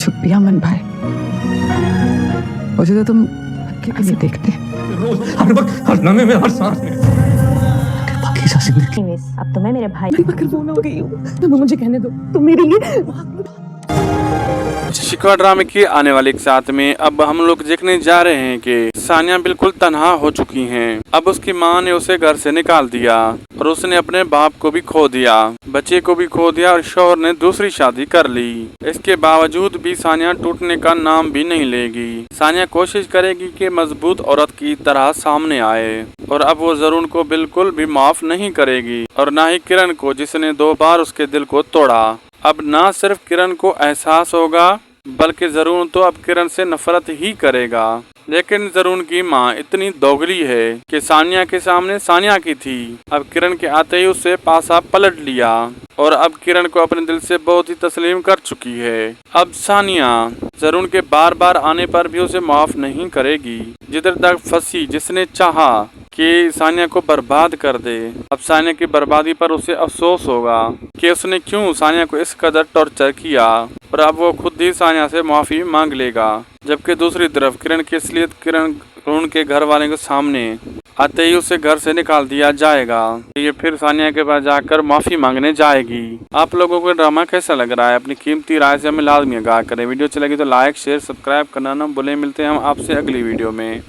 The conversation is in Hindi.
शुक्रिया मन भाई, मुझे तो तुम कभी नहीं देखते। रोज हर वक्त हर लम्हे में हर सांस में बाकी सा जिंदगी। अब तो मैं मेरे भाई मकरबून हो गई हूँ, तो मुझे कहने दो, तुम मेरे लिए। शिकवा ड्रामे की आने वाले एक साथ में अब हम लोग देखने जा रहे हैं कि सानिया बिल्कुल तन्हा हो चुकी हैं। अब उसकी माँ ने उसे घर से निकाल दिया और उसने अपने बाप को भी खो दिया, बच्चे को भी खो दिया और शौहर ने दूसरी शादी कर ली। इसके बावजूद भी सानिया टूटने का नाम भी नहीं लेगी। सानिया कोशिश करेगी कि मजबूत औरत की तरह सामने आए और अब वो जरून को बिल्कुल भी माफ नहीं करेगी और न ही किरण को, जिसने 2 बार उसके दिल को तोड़ा। अब ना सिर्फ किरण को एहसास होगा बल्कि जरून तो अब किरण से नफरत ही करेगा। लेकिन जरून की माँ इतनी दोगली है कि सानिया के सामने सानिया की थी, अब किरण के आते ही उससे पासा पलट लिया और अब किरण को अपने दिल से बहुत ही तस्लीम कर चुकी है। अब सानिया जरून के बार बार आने पर भी उसे माफ नहीं करेगी। जिधर तक फंसी, जिसने चाहा कि सानिया को बर्बाद कर दे, अब सानिया की बर्बादी पर उसे अफसोस होगा कि उसने क्यों सानिया को इस कदर टॉर्चर किया और अब वो खुद ही सानिया से माफी मांग लेगा। जबकि दूसरी तरफ किरण की असलियत किरण के घर वाले के सामने आते ही उसे घर से निकाल दिया जाएगा। ये फिर सानिया के पास जाकर माफी मांगने जाएगी। आप लोगों को ड्रामा कैसा लग रहा है? अपनी कीमती राय से हमें लाजमी आगाह करें। वीडियो अच्छी लगी तो लाइक शेयर सब्सक्राइब करना ना भूलें। मिलते हैं हम आपसे अगली वीडियो में।